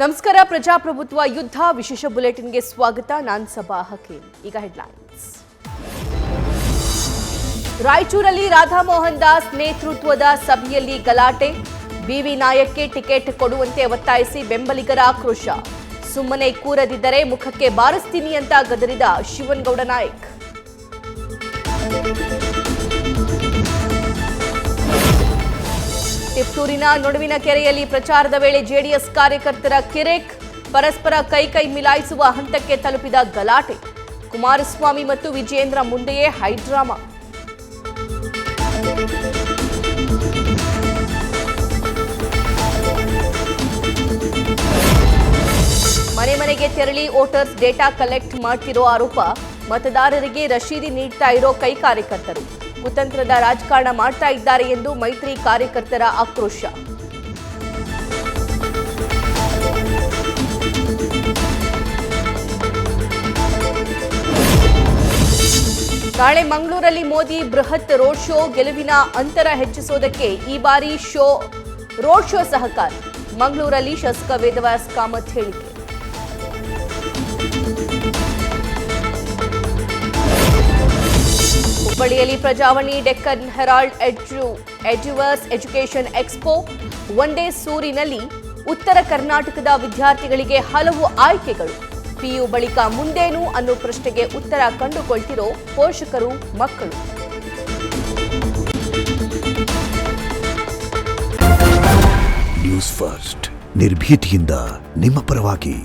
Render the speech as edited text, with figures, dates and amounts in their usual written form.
ನಮಸ್ಕಾರ. ಪ್ರಜಾಪ್ರಭುತ್ವ ಯುದ್ಧ ವಿಶೇಷ ಬುಲೆಟಿನ್ಗೆ ಸ್ವಾಗತ. ನಾನು ಸಬಾ ಹಕೀಮ್. ಈಗ ಹೆಡ್ಲೈನ್ಸ್. ರಾಯಚೂರಲ್ಲಿ ರಾಧಾ ಮೋಹನ್ ದಾಸ್ ನೇತೃತ್ವದ ಸಭೆಯಲ್ಲಿ ಗಲಾಟೆ. ಬಿವಿ ನಾಯಕ್ಗೆ ಟಿಕೆಟ್ ಕೊಡುವಂತೆ ಒತ್ತಾಯಿಸಿ ಬೆಂಬಲಿಗರ ಆಕ್ರೋಶ. ಸುಮ್ಮನೆ ಕೂರದಿದ್ದರೆ ಮುಖಕ್ಕೆ ಬಾರಿಸ್ತೀನಿ ಅಂತ ಗದರಿದ ಶಿವನಗೌಡ ನಾಯಕ್. ತಿಪ್ಟೂರಿನ ನಡುವಿನ ಕೆರೆಯಲ್ಲಿ ಪ್ರಚಾರದ ವೇಳೆ ಜೆಡಿಎಸ್ ಕಾರ್ಯಕರ್ತರ ಕಿರಿಕ್. ಪರಸ್ಪರ ಕೈ ಮಿಲಾಯಿಸುವ ಹಂತಕ್ಕೆ ತಲುಪಿದ ಗಲಾಟೆ. ಕುಮಾರಸ್ವಾಮಿ ಮತ್ತು ವಿಜೇಂದ್ರ ಮುಂದೆಯೇ ಹೈಡ್ರಾಮಾ. ಮನೆ ಮನೆಗೆ ತೆರಳಿ ವೋಟರ್ಸ್ ಡೇಟಾ ಕಲೆಕ್ಟ್ ಮಾಡ್ತಿರೋ ಆರೋಪ. ಮತದಾರರಿಗೆ ರಶೀದಿ ನೀಡ್ತಾ ಇರೋ ಕೈ ಕಾರ್ಯಕರ್ತರು ಕುತಂತ್ರದ ರಾಜಕಾರಣ ಮಾಡ್ತಾ ಇದ್ದಾರೆ ಎಂದು ಮೈತ್ರಿ ಕಾರ್ಯಕರ್ತರ ಆಕ್ರೋಶ. ನಾಳೆ ಮಂಗಳೂರಲ್ಲಿ ಮೋದಿ ಬೃಹತ್ ರೋಡ್ ಶೋ. ಗೆಲುವಿನ ಅಂತರ ಹೆಚ್ಚಿಸೋದಕ್ಕೆ ಈ ಬಾರಿ ರೋಡ್ ಶೋ ಸಹಕಾರಿ. ಮಂಗಳೂರಲ್ಲಿ ಶಾಸಕ ವೇದವ್ಯಾಸ್ ಕಾಮತ್ ಹೇಳಿಕೆ. ಹುಬ್ಬಳ್ಳಿಯಲ್ಲಿ Prajavani Deccan Herald Eduverse education expo. ಒಂದೇ ಸೂರಿನಲ್ಲಿ ಉತ್ತರ ಕರ್ನಾಟಕದ ವಿದ್ಯಾರ್ಥಿಗಳಿಗೆ ಹಲವು ಆಯ್ಕೆಗಳು. ಪಿಯು ಬಳಿಕ ಮುಂದೇನು ಅನ್ನೋ ಪ್ರಶ್ನೆಗೆ ಉತ್ತರ ಕಂಡುಕೊಳ್ತಿರೋ ಪೋಷಕರು, ಮಕ್ಕಳು. ನ್ಯೂಸ್ ಫಸ್ಟ್, ನಿರ್ಭೀತಿಯಿಂದ ನಿಮ್ಮ ಪರವಾಗಿ.